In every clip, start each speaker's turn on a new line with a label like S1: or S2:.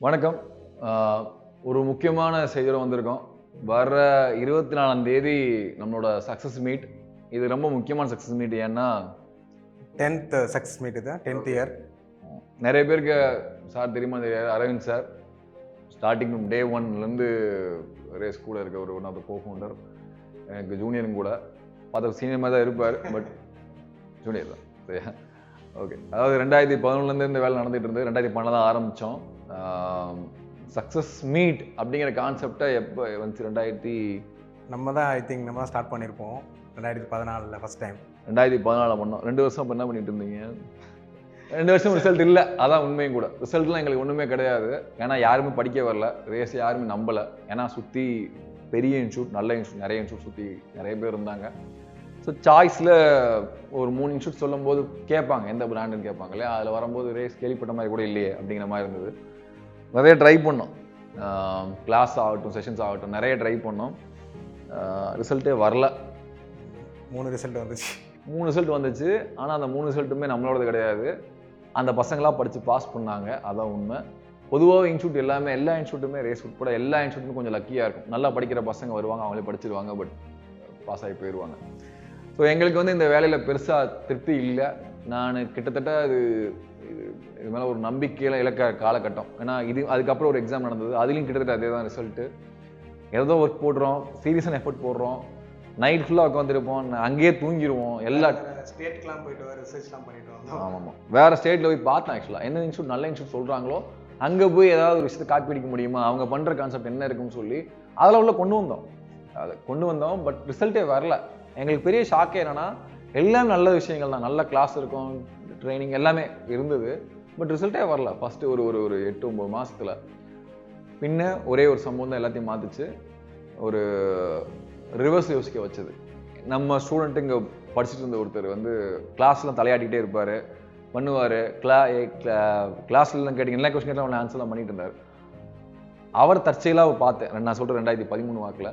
S1: வணக்கம். ஒரு முக்கியமான செய்தியோட வந்திருக்கோம். வர 24ஆம் தேதி நம்மளோட சக்ஸஸ் மீட். இது ரொம்ப முக்கியமான சக்ஸஸ் மீட். ஏன்னா
S2: 10th சக்ஸஸ் மீட் இது 10th இயர்.
S1: நிறைய பேருக்கு சார் தெரியுமா தெரியாது. அரவிந்த் சார் ஸ்டார்டிங் டே 1லேருந்து ரேஸ் கூட இருக்க ஒரு one of the co founder. எனக்கு ஜூனியரும் கூட. பார்த்த சீனியர் மாதிரி தான் இருப்பார், பட் ஜூனியர் தான். சரியா? ஓகே. அதாவது 2011லேருந்து இந்த வேலை நடந்துகிட்டு இருந்தது. 2012 தான் ஆரம்பித்தோம். சக்ஸஸ் மீட் அப்படிங்கிற கான்செப்டை எப்போ வந்துச்சு?
S2: நம்ம தான் நம்ம தான் ஸ்டார்ட் பண்ணியிருப்போம் 2014 ஃபஸ்ட் டைம்.
S1: 2014 பண்ணோம். 2 வருஷம் அப்போ என்ன பண்ணிட்டு இருந்தீங்க? 2 வருஷம் ரிசல்ட் இல்லை. அதான் உண்மையும் கூட. ரிசல்ட்லாம் எங்களுக்கு ஒன்றுமே கிடையாது. ஏன்னா யாருமே படிக்க வரல, ரேஸ் யாருமே நம்பலை. ஏன்னா சுற்றி பெரிய இன்ஸ்டியூட், நல்ல இன்ஸ்டியூட், நிறைய இன்ஸ்டியூட் சுற்றி நிறைய பேர் இருந்தாங்க. ஸோ சாய்ஸில் ஒரு 3 இன்ஸ்டியூட் சொல்லும் போது கேட்பாங்க எந்த பிராண்டுன்னு கேட்பாங்க இல்லையா. அதில் வரும்போது ரேஸ் கேள்விப்பட்ட மாதிரி கூட இல்லையே அப்படிங்கிற மாதிரி இருந்தது. நிறைய ட்ரை பண்ணோம். கிளாஸ் ஆகட்டும், செஷன்ஸ் ஆகட்டும், நிறைய ட்ரை பண்ணோம். ரிசல்ட்டே வரல.
S2: 3 ரிசல்ட் வந்துச்சு.
S1: 3 ரிசல்ட் வந்துச்சு. ஆனால் அந்த 3 ரிசல்ட்டுமே நம்மளோடது கிடையாது. அந்த பசங்களாம் படித்து பாஸ் பண்ணாங்க. அதான் உண்மை. பொதுவாக இன்ஸ்டியூட் எல்லாமே, எல்லா இன்ஸ்டியூட்டுமே ரேஸ் உட்பட எல்லா இன்ஸ்டியூட்டுமே கொஞ்சம் லக்கியாக இருக்கும். நல்லா படிக்கிற பசங்க வருவாங்க, அவங்களே படிச்சிருவாங்க, பட் பாஸ் ஆகி போயிடுவாங்க. ஸோ எங்களுக்கு வந்து இந்த வேலையில் பெருசாக திருப்தி இல்லை. நான் கிட்டத்தட்ட இது மேலே ஒரு நம்பிக்கையில் இலக்க காலகட்டம். ஏன்னா அதுக்கப்புறம் ஒரு எக்ஸாம் நடந்தது. அதுலேயும் கிட்டத்தட்ட அதே தான் ரிசல்ட்டு. ஏதோ ஒர்க் போடுறோம், சீரியஸான எஃபர்ட் போடுறோம், நைட் ஃபுல்லாக உட்காந்துருப்போம், அங்கேயே தூங்கிடுவோம். எல்லா
S2: ஸ்டேட்லாம் போயிட்டு ரிசர்ச்லாம் பண்ணிட்டு வந்தோம்.
S1: ஆமாம், வேறு ஸ்டேட்டில் போய் பார்த்தேன். ஆக்சுவலாக என்ன இன்ஸ்டியூட் நல்ல இன்ஸ்டியூட் சொல்கிறாங்களோ அங்கே போய் ஏதாவது ஒரு விஷயத்தை காப்பி அடிக்க முடியுமா, அவங்க பண்ணுற கான்செப்ட் என்ன இருக்குன்னு சொல்லி அதில் உள்ள கொண்டு வந்தோம். பட் ரிசல்ட்டே வரல. எங்களுக்கு பெரிய ஷாக்கே என்னன்னா, எல்லாம் நல்ல விஷயங்கள் தான், நல்ல கிளாஸ் இருக்கும், ட்ரைனிங் எல்லாமே இருந்தது. பட் ரிசல்ட்டே வரல. ஃபஸ்ட்டு ஒரு 8-9 மாதத்தில். பின்ன ஒரே ஒரு சம்பவம் தான் எல்லாத்தையும் மாற்றிச்சு. ஒரு ரிவர்ஸ் யோசிக்க வச்சது. நம்ம ஸ்டூடெண்ட்டு இங்கே படிச்சுட்டு இருந்த ஒருத்தர் வந்து கிளாஸ்லாம் தலையாட்டிகிட்டே இருப்பார், பண்ணுவார். கிளாஸ்லாம் கேட்டிங்க எல்லா கொஸ்டின் கேட்டால் அவனை ஆன்சர்லாம் பண்ணிட்டு இருந்தார். அவர் தற்செயலாக பார்த்தேன். நான் சொல்கிறேன் 2013 வாக்கில்.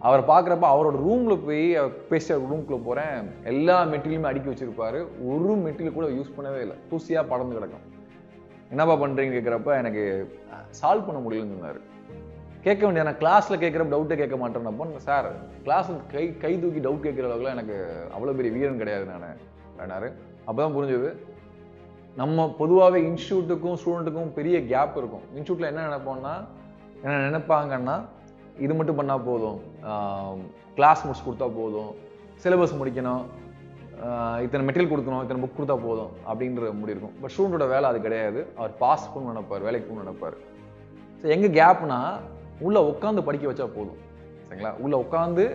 S1: அவர் பார்க்குறப்ப அவரோட ரூமில் போய் பேசி ரூம்குள்ளே போகிறேன். எல்லா மெட்டீரியலுமே அடுக்கி வச்சுருப்பார். ஒரு மெட்டீரியல் கூட யூஸ் பண்ணவே இல்லை. தூசியாக படர்ந்து கிடக்கும். என்னப்பா பண்ணுறீங்கன்னு கேட்குறப்ப எனக்கு சால்வ் பண்ண முடியலன்னு சொன்னார். கேட்க வேண்டிய நான் கிளாஸில் கேட்குறப்ப டவுட்டே கேட்க மாட்டேன்னப்போ, சார் கிளாஸ் கை தூக்கி டவுட் கேட்குற அளவுக்குலாம் எனக்கு அவ்வளோ பெரிய வீரன் கிடையாது நான் வேணாரு. அப்போ தான் புரிஞ்சது, நம்ம பொதுவாகவே இன்ஸ்டியூட்டுக்கும் ஸ்டூடெண்ட்டுக்கும் பெரிய கேப் இருக்கும். இன்ஸ்டியூட்டில் என்ன நினைப்பாங்கன்னா, இது மட்டும் பண்ணால் போதும், கிளாஸ் முடிச்சு கொடுத்தா போதும், சிலபஸ் முடிக்கணும், இத்தனை மெட்டீரியல் கொடுக்கணும், இத்தனை புக் கொடுத்தா போதும் அப்படின்ற முடி இருக்கும். பட் ஸ்டூடெண்டோட வேலை அது கிடையாது. அவர் பாஸ் பண்ண நினைப்பார், வேலைக்கு போகணும்னு நினைப்பார். ஸோ எங்கே கேப்னா, உள்ளே உட்காந்து படிக்க வச்சா போதும். சரிங்களா? உள்ளே உட்காந்து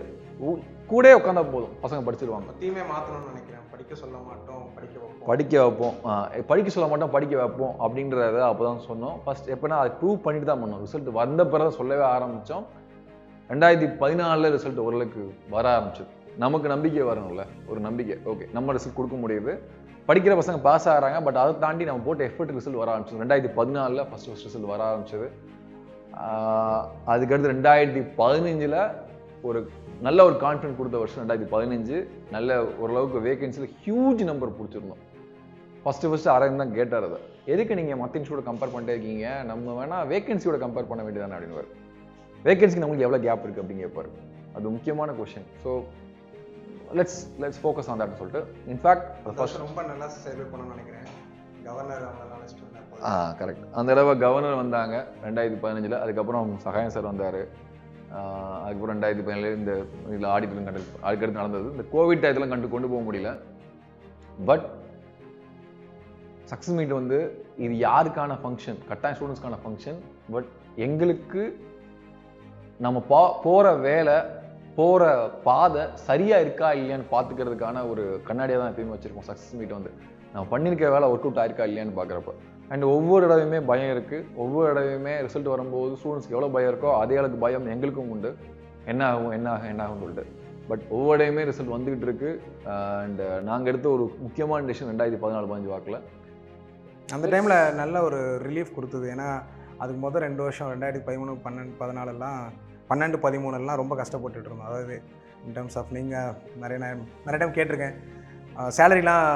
S1: கூட உட்காந்தா போதும், பசங்க படிச்சிருவாங்க.
S2: தீமே மாற்றணும்னு நினைக்கிறேன். படிக்க சொல்ல மாட்டோம்,
S1: படிக்க சொல்ல மாட்டோம், படிக்க வைப்போம் அப்படின்றத அப்போ தான் சொன்னோம். ஃபர்ஸ்ட் எப்போனா அதை ப்ரூவ் பண்ணிட்டு தான் பண்ணோம். ரிசல்ட் வந்த பிறகு சொல்லவே ஆரம்பித்தோம். 2014 ரிசல்ட் ஓரளவுக்கு வர ஆரம்பிச்சது. நமக்கு நம்பிக்கை வரணும்ல, ஒரு நம்பிக்கை. ஓகே, நம்ம ரிசல்ட் கொடுக்க முடியுது, படிக்கிற பசங்க பாஸ் ஆகிறாங்க. பட் அதை தாண்டி நம்ம போட்டு எஃபர்ட் ரிசல்ட் வர ஆரம்பிச்சது. 2014 ஃபர்ஸ்ட் ரிசல்ட் வர ஆரம்பிச்சது. அதுக்கடுத்து 2015 ஒரு நல்ல ஒரு கான்ஃபிடன்ட் கொடுத்த வருஷம் 2015. நல்ல ஓரளவுக்கு வேகன்சியில் ஹியூஜ் நம்பர் பிடிச்சிருந்தோம். ஃபஸ்ட்டு அரவிந்த் தான் கேட்டார், அதை எதுக்கு நீங்கள் மற்ற இன்ஸ்டியூட் கம்பேர் பண்ணிட்டே இருக்கீங்க, நம்ம வேணால் வேகன்சியோட கம்பேர் பண்ண வேண்டியதானே அப்படின்னு. வேகன்சிக்கு நம்மளுக்கு எவ்வளோ கேப் இருக்குது அப்படின்னு கேட்பாரு. அது முக்கியமான question. So let's focus on தட்னு சொல்லிட்டு, இன்ஃபேக்ட் ஃபர்ஸ்ட் ரொம்ப நல்லா சேவை பண்ணணும்னு நினைக்கிறேன். Governor correct. அந்த தடவை கவர்னர் வந்தாங்க 2015. அதுக்கப்புறம் சகாயம் சார் வந்தார். அதுக்கப்புறம் 2017 இந்த இதில் ஆடிட்டரும் அதுக்கடுத்து நடந்தது. இந்த கோவிட் டயத்தில் கொண்டு போக முடியல. பட் சக்ஸஸ் மீட் வந்து இது யாருக்கான ஃபங்க்ஷன்? கட்டாயம் ஸ்டூடெண்ட்ஸ்க்கான ஃபங்க்ஷன். பட் எங்களுக்கு நம்ம போகிற வேலை, போகிற பாதை சரியாக இருக்கா இல்லையான்னு பார்த்துக்கிறதுக்கான ஒரு கண்ணாடியாக தான் எப்பயுமே வச்சுருக்கோம். சக்ஸஸ் மீட் வந்து நம்ம பண்ணியிருக்க வேலை ஒர்க் அவுட் ஆயிருக்கா இல்லையான்னு பார்க்குறப்ப. அண்ட் ஒவ்வொரு இடவையுமே பயம் இருக்குது. ஒவ்வொரு இடவையுமே ரிசல்ட் வரும்போது ஸ்டூடெண்ட்ஸ்க்கு எவ்வளோ பயம் இருக்கோ அதே அளவுக்கு பயம் எங்களுக்கும் உண்டு. என்ன ஆகும்னு சொல்லிட்டு. பட் ஒவ்வொரு டைமே ரிசல்ட் வந்துக்கிட்டு இருக்கு. அண்ட் நாங்கள் எடுத்த ஒரு முக்கியமான டிசிஷன் 2014-15 வாக்கில்.
S2: அந்த டைமில் நல்ல ஒரு ரிலீஃப் கொடுத்தது. ஏன்னா அதுக்கு முதல் 2 வருஷம் 2013, 12, 13 ரொம்ப கஷ்டப்பட்டுட்டு இருந்தோம். அதாவது இன் டர்ம்ஸ் ஆஃப், நீங்கள் நிறைய டைம் கேட்டிருக்கேன், சேலரிலாம்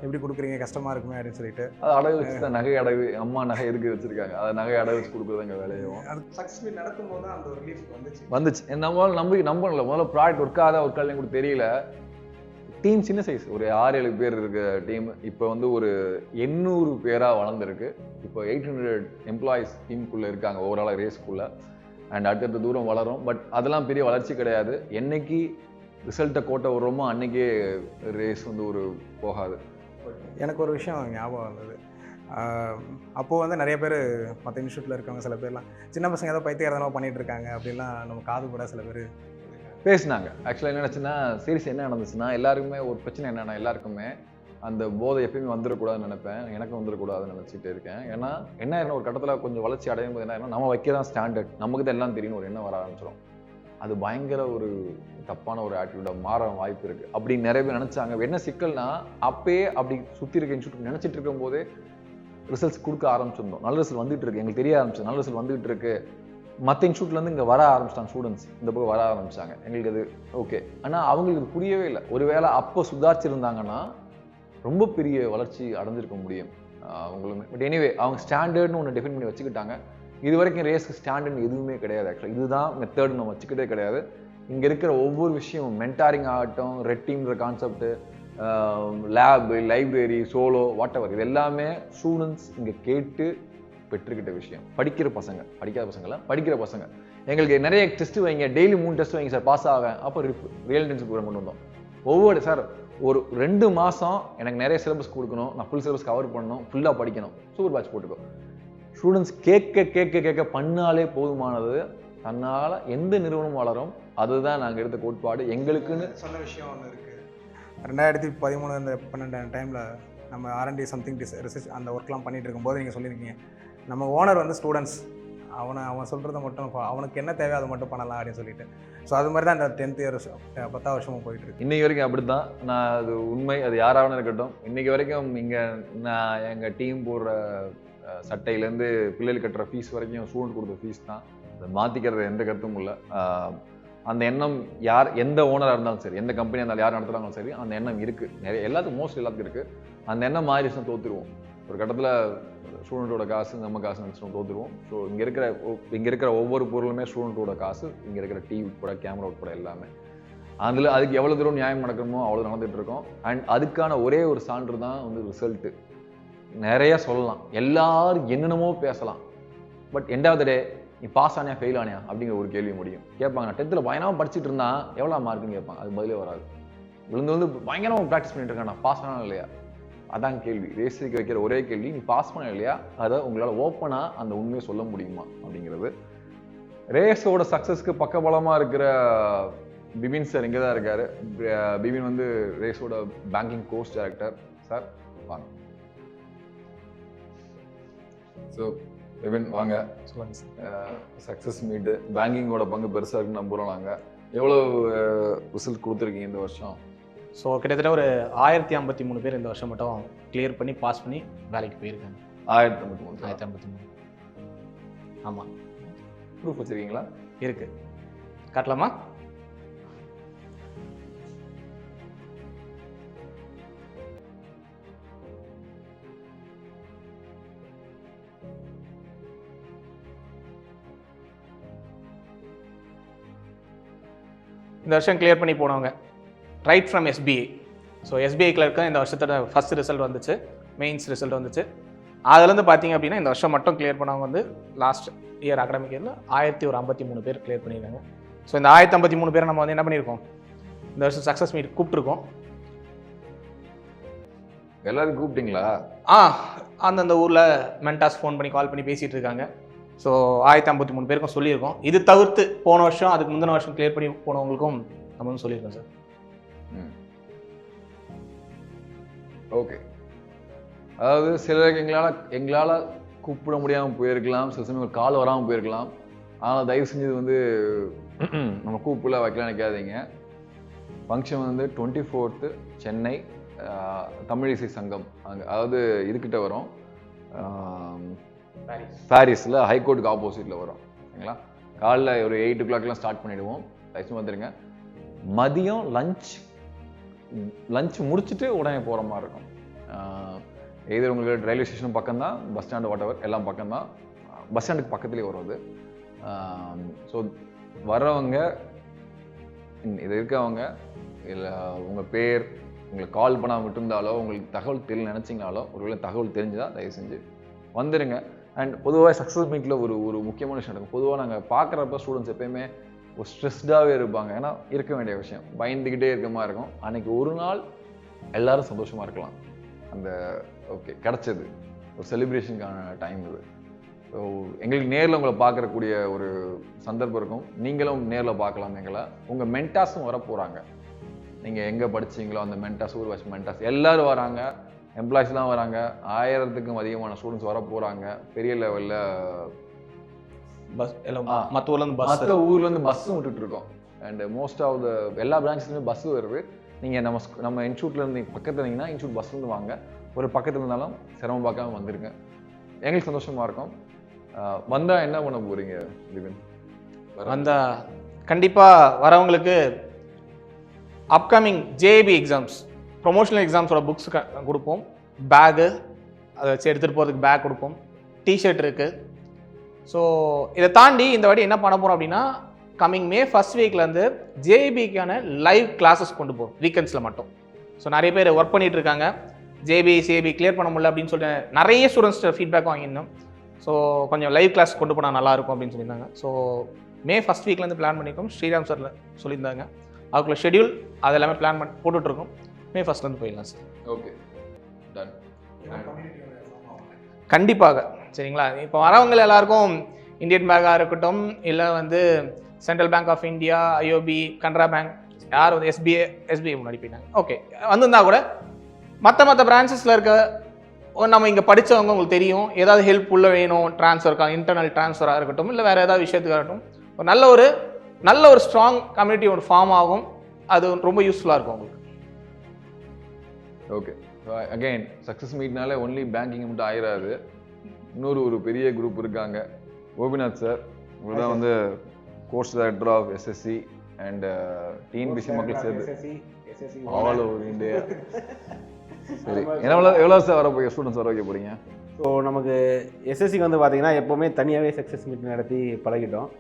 S2: எப்படி கொடுக்குறீங்க, கஷ்டமாக இருக்குமே அப்படின்னு சொல்லிட்டு.
S1: அது அடகு வச்சு தான், நகை அடகு, அம்மா நகை எதுக்கு வச்சுருக்காங்க, அதை நகை அடகு வச்சு கொடுக்குறது எங்கள் வேலையும்.
S2: அது சக்ஸஸ்ஃபுல் நடக்கும்போது தான் அந்த ஒரு ரிலீஃப்
S1: வந்துச்சு. நம்மளால நம்பல, முதல்ல ப்ராடக்ட் ஒர்க் ஆகாத ஒர்க் ஆகலையும் கூட தெரியல. டீம் சின்ன சைஸ், ஒரு 6-7 பேர் இருக்க டீம் இப்போ வந்து ஒரு 800 பேராக வளர்ந்துருக்கு. இப்போ 800 எம்ப்ளாயிஸ் டீமுக்குள்ளே இருக்காங்க ஓவராலாக ரேஸ்க்குள்ளே. அண்ட் அடுத்தடுத்த தூரம் வளரும். பட் அதெல்லாம் பெரிய வளர்ச்சி கிடையாது. என்னைக்கு ரிசல்ட்டை கோட்டை விடுறோமோ அன்றைக்கே ரேஸ் வந்து ஒரு போகாது.
S2: எனக்கு ஒரு விஷயம் ஞாபகம் வந்தது. அப்போது வந்து நிறைய பேர் மற்ற இன்ஸ்டியூட்டில் இருக்கவங்க சில பேர்லாம் சின்ன பசங்க ஏதோ பைத்தியக்காரதெல்லாம் பண்ணிகிட்டு இருக்காங்க அப்படின்லாம் நம்ம காது கூட சில பேர்
S1: பேசினாங்க. ஆக்சுவலாக என்ன நினச்சுன்னா, சீரியஸ் என்ன நடந்துச்சுன்னா, எல்லாருக்குமே ஒரு பிரச்சனை என்னென்னா, எல்லாருக்குமே அந்த போதை எப்பயுமே வந்துடக்கூடாதுன்னு நினைப்பேன். எனக்கும் வந்துடக்கூடாதுன்னு நினச்சிட்டு இருக்கேன். ஏன்னா என்ன ஆயிருந்தா ஒரு கட்டத்தில் கொஞ்சம் வளர்ச்சி அடையும் போது என்ன ஆயிருந்தா, நம்ம வைக்க தான் ஸ்டாண்டர்ட், நமக்கு தான் எல்லாம் தெரியும் ஒரு எண்ணம் வர ஆரம்பிச்சிடும். அது பயங்கர ஒரு தப்பான ஒரு ஆட்டிடியூடாக மாற வாய்ப்பு இருக்குது. அப்படி நிறைய பேர் நினச்சாங்க. என்ன சிக்கல்னா, அப்பயே அப்படி சுற்றி இருக்க இன்ஸ்டியூட் நினச்சிட்டு இருக்கும் போதே ரிசல்ட்ஸ் கொடுக்க ஆரம்பிச்சிருந்தோம். நல்ல ரிசல்ட் வந்துட்டு இருக்கு, எங்களுக்கு தெரிய ஆரம்பிச்சு நல்ல ரிசல்ட் வந்துட்டு இருக்கு. மற்ற இன்ஸ்டியூட்லேருந்து இங்கே வர ஆரம்பிச்சிட்டாங்க ஸ்டூடெண்ட்ஸ், இந்த பக்கம் வர ஆரம்பிச்சாங்க. எங்களுக்கு அது ஓகே. ஆனால் அவங்களுக்கு இது புரியவே இல்லை. ஒருவேளை அப்போ சுதாரிச்சிருந்தாங்கன்னா ரொம்ப பெரிய வளர்ச்சி அடைஞ்சிருக்க முடியும் அவங்களுமே. பட் எனிவே அவங்க ஸ்டாண்டர்ட்னு ஒன்று டிஃபைன் பண்ணி வச்சுக்கிட்டாங்க. இது வரைக்கும் ரேஸ்க்கு ஸ்டாண்டர்ட்னு எதுவுமே கிடையாது. ஆக்சுவலாக இதுதான் மெத்தட்னு நம்ம வச்சுக்கிட்டே கிடையாது. இங்கே இருக்கிற ஒவ்வொரு விஷயமும் மென்டாரிங் ஆகட்டும், ரெட் டீம்ன்ற concept, lab, library, solo, whatever, இது எல்லாமே ஸ்டூடெண்ட்ஸ் இங்கே கேட்டு பெற்றுக்கிட்ட விஷயம். படிக்கிற பசங்க, படிக்காத பசங்கள படிக்கிற பசங்க. எங்களுக்கு நிறைய டெஸ்ட் வைங்க, டெய்லி 3 டெஸ்ட் வைங்க சார், பாஸ் ஆவேன். அப்போ ரியல் இன்டென்சிவ் ப்ரோக்ராம் கொண்டு வந்தோம். ஒவ்வொரு சார் ஒரு 2 மாதம் எனக்கு நிறைய சிலபஸ் கொடுக்கணும், நான் ஃபுல் சிலபஸ் கவர் பண்ணணும், ஃபுல்லாக படிக்கணும், சூப்பர் பேட்ச் போட்டுக்கோ. ஸ்டூடெண்ட்ஸ் கேட்க பண்ணாலே போதுமானது. தன்னால் எந்த நிறுவனம் வளரும், அதுதான் நாங்கள் எடுத்த கோட்பாடு. எங்களுக்குன்னு
S2: சொன்ன விஷயம் ஒன்று இருக்குது. 2013 அந்த 12 டைமில் நம்ம R&D சம்திங் ரிசர்ச் அந்த ஒர்க்லாம் பண்ணிகிட்டு இருக்கும்போது நீங்கள் சொல்லியிருக்கீங்க, நம்ம ஓனர் வந்து ஸ்டூடெண்ட்ஸ், அவன் சொல்கிறத மட்டும் அவனுக்கு என்ன தேவை அதை மட்டும் பண்ணலாம் அப்படின்னு சொல்லிட்டு. ஸோ அது மாதிரி தான் அந்த 10th இயர் 10ஆம் வருஷமும் போயிட்டுருக்கு.
S1: இன்றைக்கி வரைக்கும் அப்படி தான். நான் அது உண்மை, அது யாராவது இருக்கட்டும். இன்றைக்கி வரைக்கும் இங்கே நான் எங்கள் டீம் போடுற சட்டையிலேருந்து பிள்ளைகள் கட்டுற ஃபீஸ் வரைக்கும் ஸ்டூடெண்ட் கொடுத்த ஃபீஸ் தான். அதை மாற்றிக்கிறது எந்த கருத்தும் இல்லை. அந்த எண்ணம் யார் எந்த ஓனராக இருந்தாலும் சரி, எந்த கம்பெனியாக இருந்தாலும் யார் நடத்துகிறாங்களும் சரி, அந்த எண்ணம் இருக்குது. நிறைய எல்லாத்துக்கும் மோஸ்ட் எல்லாத்துக்கும் இருக்குது. அந்த எண்ணம் மாறிடுச்சுன்னா தோற்றுருவோம். ஒரு கட்டத்தில் ஸ்டூடெண்ட்டோட காசு நம்ம காசு நினச்சிடும், தோற்றுருவோம். ஸோ இங்கே இருக்கிற ஒவ்வொரு பொருளுமே ஸ்டூடெண்ட்டோட காசு. இங்கே இருக்கிற டிவி உட்பட, கேமரா உட்பட எல்லாமே. அதுக்கு எவ்வளோ தூரம் நியாயம் நடக்கணுமோ அவ்வளோ நடந்துகிட்டு இருக்கோம். அண்ட் அதுக்கான ஒரே ஒரு சான்று தான் வந்து ரிசல்ட்டு. நிறைய சொல்லலாம், எல்லாரும் என்னென்னமோ பேசலாம். பட் எண்ட் ஆஃப் த டே நீ பாஸ் ஆனியா ஃபெயில் ஆனியா அப்படிங்கிற ஒரு கேள்வி முடியும். கேட்பாங்க, நான் 10th பயங்கரமாக படிச்சுட்டு இருந்தா எவ்வளோ மார்க்குன்னு கேட்பாங்க. அது பதிலே வராது. விழுந்து பயங்கரமாக ப்ராக்டிஸ் பண்ணிட்டு இருக்கேன், நான் பாஸ் ஆனா இல்லையா, அதான் கேள்வி. ரேஸுக்கு வைக்கிற ஒரே கேள்வி, நீ பாஸ் பண்ண இல்லையா, அதை உங்களால் ஓப்பனாக அந்த உண்மையை சொல்ல முடியுமா அப்படிங்கிறது. ரேஸோட சக்ஸஸ்க்கு பக்கபலமாக இருக்கிற பிபின் சார் இங்கே தான் இருக்கார். பிபின் வந்து ரேஸோட பேங்கிங் கோர்ஸ் டைரக்டர். சார் வாங்க. ஸோ பிபின் வாங்க, சொல்லுங்க சார். சக்ஸஸ் மீட்டு பேங்கிங்கோட பங்கு பெருசாக இருக்குன்னு நம்புகிறோம் நாங்கள். எவ்வளோ ரிசல்ட் கொடுத்துருக்கீங்க இந்த வருஷம்?
S3: ஸோ கிட்டத்தட்ட ஒரு 1053 பேர் இந்த வருஷம் மட்டும் கிளியர் பண்ணி பாஸ் பண்ணி வேலைக்கு போயிருக்காங்க. 1053. ஆமாம்.
S1: ப்ரூஃப் வச்சுருக்கீங்களா?
S3: இருக்கு, காட்டலாமா? இந்த வருஷம் கிளியர் பண்ணி போனவங்க right from SBI. So SBI clerk இந்த வருஷத்தோட ஃபஸ்ட் ரிசல்ட் வந்துச்சு, மெயின்ஸ் ரிசல்ட் வந்துச்சு. அதுலேருந்து பார்த்தீங்க அப்படின்னா இந்த வருஷம் மட்டும் கிளியர் பண்ணவங்க வந்து லாஸ்ட் இயர் அகாடமிக் இயரில் 1053 பேர் கிளியர் பண்ணியிருக்காங்க. ஸோ இந்த 1053 பேரை நம்ம வந்து என்ன பண்ணியிருக்கோம், இந்த வருஷம் சக்ஸஸ் மீட் கூப்பிட்டுருக்கோம்.
S1: எல்லாரும் கூப்பிட்டீங்களா?
S3: அந்தந்த ஊரில் மென்டாஸ் ஃபோன் பண்ணி கால் பண்ணி பேசிகிட்டு இருக்காங்க. ஸோ 1053 பேருக்கும் சொல்லியிருக்கோம். இது தவிர்த்து போன வருஷம் அதுக்கு முந்தின வருஷம் கிளியர் பண்ணி போனவங்களுக்கும் நம்ம வந்து சொல்லியிருக்கோம் சார்.
S1: ஓகே. அதாவது சிலருக்கு எங்களால் கூப்பிட முடியாமல் போயிருக்கலாம், சில சமயம் கால் வராமல் போயிருக்கலாம். ஆனால் தயவு செஞ்சது வந்து நம்ம கூப்பிடல வைக்கலாம் நினைக்காதீங்க. ஃபங்க்ஷன் வந்து 24th சென்னை தமிழ் இசை சங்கம் அங்கே, அதாவது இதுக்கிட்ட வரும், பாரிஸில் ஹைகோர்ட்டுக்கு ஆப்போசிட்டில் வரும். சரிங்களா? காலைல ஒரு 8 o'clockலாம் ஸ்டார்ட் பண்ணிவிடுவோம். தயவுசெய்து வந்துடுங்க. மதியம் லஞ்ச் லஞ்ச் முடிச்சுட்டு உடனே போகிற மாதிரி இருக்கும். எது உங்களுக்கு ரயில்வே ஸ்டேஷனும் பக்கம் தான், பஸ் ஸ்டாண்டு வாட்டவர் எல்லாம் பக்கம் தான், பஸ் ஸ்டாண்டுக்கு பக்கத்துலேயே வருவது. ஸோ வரவங்க இது இருக்கவங்க இல்லை உங்கள் பேர் உங்களுக்கு கால் பண்ணால் விட்டுருந்தாலோ உங்களுக்கு தகவல் தெரியல நினச்சிங்கனாலோ ஒருவேளை தகவல் தெரிஞ்சுதான் தயவு செஞ்சு வந்துடுங்க. அண்ட் பொதுவாக சக்ஸஸ் மீட்டில் ஒரு முக்கியமான விஷயம் நடக்கும். பொதுவாக நாங்கள் பார்க்குறப்ப ஸ்டூடெண்ட்ஸ் எப்பயுமே ஒரு ஸ்ட்ரெஸ்டாகவே இருப்பாங்க. ஏன்னா இருக்க வேண்டிய விஷயம் பயந்துக்கிட்டே இருக்க மாதிரி இருக்கும். அன்றைக்கி ஒரு நாள் எல்லோரும் சந்தோஷமாக இருக்கலாம். அந்த ஓகே கிடச்சது ஒரு செலிப்ரேஷனுக்கான டைம் இது. ஸோ எங்களுக்கு நேரில் உங்களை பார்க்கக்கூடிய ஒரு சந்தர்ப்பம் இருக்கும். நீங்களும் நேரில் பார்க்கலாம் எங்களை. உங்கள் மென்டாஸும் வர போகிறாங்க. நீங்கள் எங்கே படிச்சிங்களோ அந்த மென்டாஸ், ஊர் வருஷம் மென்டாஸ் எல்லோரும் வராங்க, எம்ப்ளாயிஸ்லாம் வராங்க, 1000க்கும் அதிகமான ஸ்டூடெண்ட்ஸ் வர போகிறாங்க. பெரிய லெவலில்
S3: பஸ் எல்லாம் மற்ற
S1: ஊர்லேருந்து பஸ்ஸும் விட்டுட்ருக்கோம். அண்ட் மோஸ்ட் ஆஃப் த எல்லா பிரான்ச்சஸ்லையுமே பஸ்ஸு வருது. நீங்கள் நம்ம இன்ஸ்டியூட்லேருந்து பக்கத்தில் இருந்தீங்கன்னா இன்ஸ்டியூட் பஸ்லேருந்து வாங்க. ஒரு பக்கத்தில் இருந்தாலும் சிரமம் பார்க்காம வந்துருங்க. எங்களுக்கு சந்தோஷமாக இருக்கும். வந்தால் என்ன பண்ண போகிறீங்க லிவின்?
S3: வந்தால் கண்டிப்பாக வரவங்களுக்கு அப்கமிங் ஜேபி எக்ஸாம்ஸ், ப்ரொமோஷனல் எக்ஸாம்ஸோட புக்ஸ் கொடுப்போம், பேகு அதை வச்சு எடுத்துகிட்டு போகிறதுக்கு பேக் கொடுப்போம், டிஷர்ட் இருக்குது. ஸோ இதை தாண்டி இந்த வாட்டி என்ன பண்ண போகிறோம் அப்படின்னா கம்மிங் மே ஃபர்ஸ்ட் வீக்லேருந்து ஜேபிக்கான லைவ் கிளாஸஸ் கொண்டு போகிறோம் வீக்கெண்ட்ஸில் மட்டும். ஸோ நிறைய பேர் ஒர்க் பண்ணிகிட்டு இருக்காங்க, ஜேபி சிஏபி கிளியர் பண்ண முடியல அப்படின்னு சொல்லிட்டு நிறைய ஸ்டூடெண்ட்ஸ் ஃபீட்பேக் வாங்கியிருந்தோம். ஸோ கொஞ்சம் லைவ் கிளாஸ் கொண்டு போனால் நல்லாயிருக்கும் அப்படின்னு சொல்லியிருந்தாங்க. ஸோ மே ஃபர்ஸ்ட் வீக்லேருந்து பிளான் பண்ணியிருக்கோம். ஸ்ரீராம் சார் சொல்லியிருந்தாங்க. அதுக்குள்ள ஷெடியூல் அது எல்லாமே பிளான் பண்ணி போட்டுட்ருக்கோம். மே ஃபர்ஸ்ட்லேருந்து போயிடலாம் சார்.
S1: Okay done.
S3: கண்டிப்பாக சரிங்களா. இப்போ வரவங்க எல்லாருக்கும் இந்தியன் பேங்காக இருக்கட்டும், இல்லை வந்து central bank of India, IOB, Canara bank, யார் வந்து எஸ்பிஐ முன்னாடி போயிட்டாங்க. ஓகே வந்திருந்தா கூட மற்ற பிரான்ச்சஸில் இருக்க நம்ம இங்கே படித்தவங்க உங்களுக்கு தெரியும், ஏதாவது ஹெல்ப் உள்ள வேணும், ட்ரான்ஸ்ஃபருக்கா இன்டர்னல் ட்ரான்ஸ்ஃபராக இருக்கட்டும், இல்லை வேறு ஏதாவது விஷயத்துக்காக இருக்கட்டும், ஒரு நல்ல ஒரு ஸ்ட்ராங் கம்யூனிட்டி ஒரு ஃபார்ம் ஆகும். அது ரொம்ப யூஸ்ஃபுல்லாக இருக்கும் உங்களுக்கு.
S1: ஓகே அகெயின் சக்ஸஸ் மீட்னாலே ஒன்லி பேங்கிங் மட்டும் ஆயிராது. இன்னொரு ஒரு பெரிய குரூப் இருக்காங்க. கோபிநாத் சார் இவர் தான் வந்து course director of SSC and TNPSC மக்கள் சேர்த்து ஆல் ஓவர் இந்தியா. சரி எவ்வளோ சார் வர ஸ்டூடெண்ட்ஸ் வர வைக்க போகிறீங்க?
S4: ஸோ நமக்கு எஸ்எஸ்சிக்கு வந்து பார்த்தீங்கன்னா எப்போவுமே தனியாகவே சக்ஸஸ் மீட் நடத்தி பழகிட்டோம்.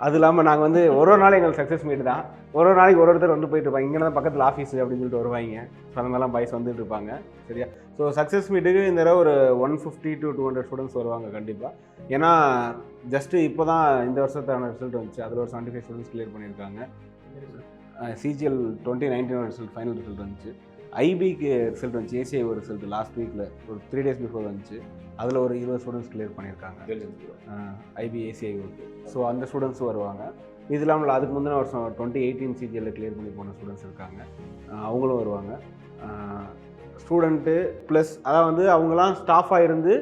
S4: அது இல்லாமல் நாங்கள் வந்து ஒரு நாளைக்கு எங்களுக்கு சக்ஸஸ் மீட் தான். ஒரு நாளைக்கு ஒருத்தர் வந்து போயிட்டு இருப்பாங்க. இங்கே தான் பக்கத்தில் ஆஃபீஸ் அப்படின்னு சொல்லிட்டு வருவாங்க. ஸோ அந்த மாதிரிலாம் பாய்ஸ் வந்துட்டு இருப்பாங்க. சரியா? ஸோ சக்ஸஸ் மீட்டுக்கு இந்த தடவை ஒரு 150 to 200 ஸ்டூடெண்ட்ஸ் வருவாங்க கண்டிப்பாக. ஏன்னா ஜஸ்ட்டு இப்போ தான் இந்த வருஷத்தான ரிசல்ட் வந்துச்சு. அதில் ஒரு 75 ஸ்டூடெண்ட்ஸ் கிளியர் பண்ணியிருக்காங்க. சிஜிஎல் 2019 ரிசல்ட் ஃபைனல் ரிசல்ட் வந்துச்சு. ஐபிக்கு ரிசல்ட் வந்துச்சு, ஏசிஐ ஒரு ரிசல்ட் லாஸ்ட் வீக்கில் ஒரு 3 days பிஃபோர் வந்துச்சு. அதில் ஒரு 20 ஸ்டூடெண்ட்ஸ் கிளியர் பண்ணியிருக்காங்க ஐபி ஏசிஐ ஒர்க்கு. ஸோ அந்த ஸ்டூடெண்ட்ஸும் வருவாங்க. இது இல்லாமல் அதுக்கு முந்தின வருஷம் 2018 சிஜிஎல்ல கிளியர் பண்ணி போன ஸ்டூடெண்ட்ஸ் இருக்காங்க, அவங்களும் வருவாங்க. ஸ்டூடெண்ட்டு ப்ளஸ் அதாவது வந்து அவங்களாம் ஸ்டாஃபாக இருந்து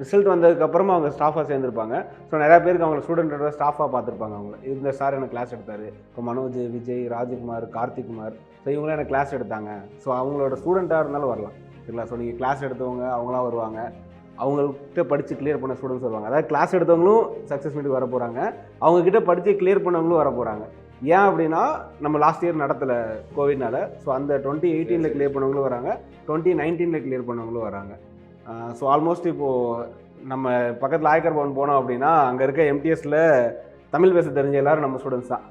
S4: ரிசல்ட் வந்ததுக்கப்புறமா அவங்க ஸ்டாஃபாக சேர்ந்துருப்பாங்க. ஸோ நிறையா பேருக்கு அவங்க ஸ்டூடெண்ட்டோட ஸ்டாஃபாக பார்த்துருப்பாங்க. அவங்கள இந்த சார் எனக்கு கிளாஸ் எடுத்தார், இப்போ மனோஜ், விஜய், ராஜ்குமார், கார்த்திக்குமார், ஸோ இவங்களாம் எனக்கு கிளாஸ் எடுத்தாங்க. ஸோ அவங்களோட ஸ்டூடெண்ட்டாக இருந்தாலும் வரலாம் சரிங்களா. ஸோ நீங்கள் கிளாஸ் எடுத்தவங்க அவங்களாம் வருவாங்க, அவங்கள்கிட்ட படித்து கிளியர் பண்ண ஸ்டூடெண்ட்ஸ் வருவாங்க. அதாவது கிளாஸ் எடுத்தவங்களும் சக்ஸஸ் மீட்டுக்கு வர போகிறாங்க, அவங்கக்கிட்ட படித்து கிளியர் பண்ணவங்களும் வர போகிறாங்க. ஏன் அப்படின்னா நம்ம லாஸ்ட் இயர் நடத்தலை கோவிட்னால. ஸோ அந்த 2018 கிளியர் பண்ணவங்களும் வராங்க, 2019 கிளியர் பண்ணவங்களும் வராங்க. ஸோ ஆல்மோஸ்ட் இப்போது நம்ம பக்கத்தில் ஆயக்கர் பவன் போனோம் அப்படின்னா அங்கே இருக்க எம்டிஎஸில் தமிழ் பேச தெரிஞ்ச எல்லோரும் நம்ம ஸ்டூடெண்ட்ஸ் தான்.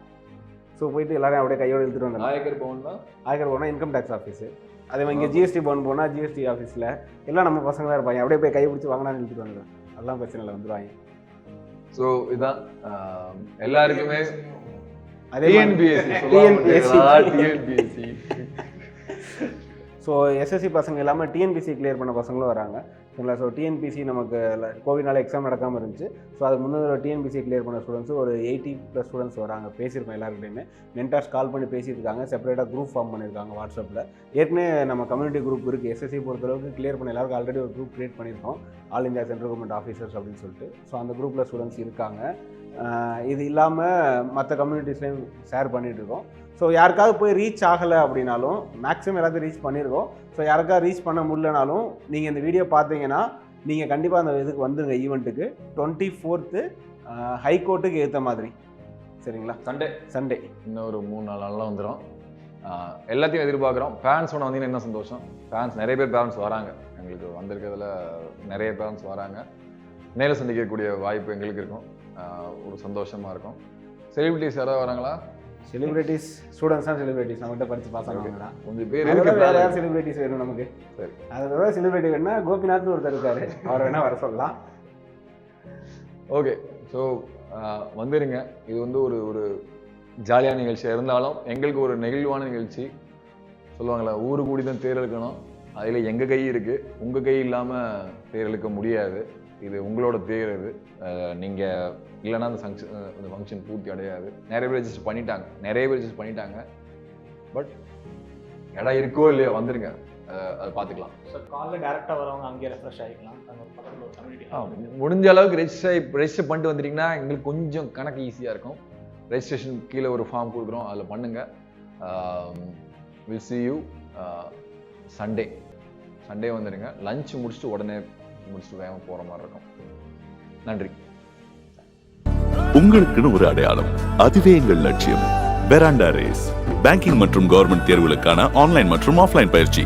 S4: ஸோ போயிட்டு எல்லோரும் அப்படியே கையோடு எடுத்துகிட்டு வந்தாங்க.
S1: ஆயக்கர் பவன் தான்,
S4: ஆயக்கர் பவனா இன்கம் டேக்ஸ் ஆஃபீஸு. அதே மாதிரி இங்கே ஜிஎஸ்டி பவன் போனால் ஜிஎஸ்டி ஆஃபீஸில் எல்லாம் நம்ம பசங்க தான் இருப்பாங்க. அப்படியே போய் கை பிடிச்சி வாங்கினான்னு எடுத்துகிட்டு வந்துடுவேன். அதெல்லாம் பிரச்சனை இல்லை, வந்துடுவாங்க.
S1: ஸோ இதுதான் எல்லாருக்குமே
S4: அதே டிஎன்பிஎஸ்சி. ஸோ எஸ்எஸ்சி பசங்க இல்லாமல் டிஎன்பிஎஸ்சி கிளியர் பண்ண பசங்களும் வராங்க சரிங்களா. ஸோ டிஎன்பிஎஸ்சி நமக்கு கோவிட்னால எக்ஸாம் நடக்காமல் இருந்துச்சு. ஸோ அதுக்கு முன்னாடி டிஎன்பிஎஸ்சி கிளியர் பண்ண ஸ்டூடெண்ட்ஸ் ஒரு 80+ ஸ்டூடெண்ட்ஸ் வராங்க. பேசியிருக்கோம் எல்லாருக்கிட்டையுமே. மென்டார்ஸ் கால் பண்ணி பேசியிருக்காங்க. செப்பரேட்டாக குரூப் ஃபார்ம் பண்ணியிருக்காங்க வாட்ஸ்அப்பில். ஏற்கனவே நம்ம கம்யூனிட்டி குரூப் இருக்குது. எஸ்எஸ்சி பொறுத்தளவுக்கு கிளியர் பண்ண எல்லாருக்கும் ஆல்ரெடி ஒரு குரூப் க்ரியேட் பண்ணியிருக்கோம், all India central government officers அப்படின்னு சொல்லிட்டு. ஸோ அந்த குரூப்பில் ஸ்டூடெண்ட்ஸ் இருக்காங்க. இது இல்லாமல் மற்ற கம்யூனிட்டிஸ்லேயும் ஷேர் பண்ணிகிட்ருக்கோம். ஸோ யாருக்காவது போய் ரீச் ஆகலை அப்படின்னாலும் மேக்ஸிமம் எல்லாத்தையும் ரீச் பண்ணியிருக்கோம். ஸோ யாருக்காவது ரீச் பண்ண முடியலனாலும் நீங்கள் இந்த வீடியோ பார்த்தீங்கன்னா நீங்கள் கண்டிப்பாக அந்த இதுக்கு வந்துடுங்க ஈவெண்ட்டுக்கு. 24th ஹைகோர்ட்டுக்கு ஏற்ற மாதிரி சரிங்களா.
S1: சண்டே இன்னும் ஒரு 3-4 நாளில் வந்துடும். எல்லாத்தையும் எதிர்பார்க்குறோம். பேரண்ட்ஸ் ஒன்று வந்தீங்கன்னா என்ன சந்தோஷம். பேரண்ட்ஸ் நிறைய பேர் பேரண்ட்ஸ் வராங்க, எங்களுக்கு வந்திருக்கிறதுல நிறைய பேரண்ட்ஸ் வராங்க. நேரில் சந்திக்கக்கூடிய வாய்ப்பு எங்களுக்கு இருக்கும், ஒரு சந்தோஷமாக இருக்கும். செலிபிரிட்டிஸ் யாராவது வராங்களா?
S4: செலிபிரிட்டிஸ் ஸ்டூடெண்ட்ஸ் தான் செலிபிரிட்டிஸ் நம்மகிட்ட படித்து பாஸ் ஆகுங்களா?
S1: கொஞ்சம் பேர் இருக்கு.
S4: வேறு யார் செலிபிரிட்டிஸ் வேணும் நமக்கு?
S1: சரி,
S4: அதோட செலிபிரிட்டி வேணும்னா கோபிநாத்னு ஒருத்தர் இருக்காரு, அவர் வேணால் வர சொல்லலாம்.
S1: ஓகே, ஸோ வந்துடுங்க. இது வந்து ஒரு ஒரு ஜாலியான நிகழ்ச்சியாக இருந்தாலும் எங்களுக்கு ஒரு நெகிழ்வான நிகழ்ச்சி. சொல்லுவாங்களே, ஊரு கூடி தான் தேர் இழுக்கணும், அதில் எங்கள் கை இருக்குது, உங்கள் கை இல்லாமல் தேர் இழுக்க முடியாது. இது உங்களோட தேர். இது நீங்கள் இல்லைன்னா அந்த ஃபங்க்ஷன் பூர்த்தி அடையாது. நிறைய பேர் ரெஜிஸ்டர் பண்ணிட்டாங்க. பட் இடம் இருக்கோ இல்லையோ வந்துருங்க, அதை பார்த்துக்கலாம்.
S3: சார் காலைல டேரெக்டாக வரவங்க அங்கேயே ரெஃப்ரெஷ் ஆகிக்கலாம். பக்கத்தில் ஒரு கம்யூனிட்டி
S1: முடிஞ்ச அளவுக்கு ரெஜிஸ்டர் பண்ணிட்டு வந்துட்டிங்கன்னா எங்களுக்கு கொஞ்சம் கணக்கு ஈஸியாக இருக்கும். ரெஜிஸ்ட்ரேஷன் கீழே ஒரு ஃபார்ம் கொடுக்குறோம், அதில் பண்ணுங்கள். வில் see you சண்டே வந்துடுங்க. லஞ்ச் முடிச்சுட்டு உடனே வேகமாக போகிற மாதிரி இருக்கும். நன்றி.
S5: உங்களுக்குன்னு ஒரு அடையாளம், அதுவே எங்கள் லட்சியம். வெராண்டா ரேஸ் பேங்கிங் மற்றும் கவர்மெண்ட் தேர்வுகளுக்கான ஆன்லைன் மற்றும் ஆஃப்லைன் பயிற்சி.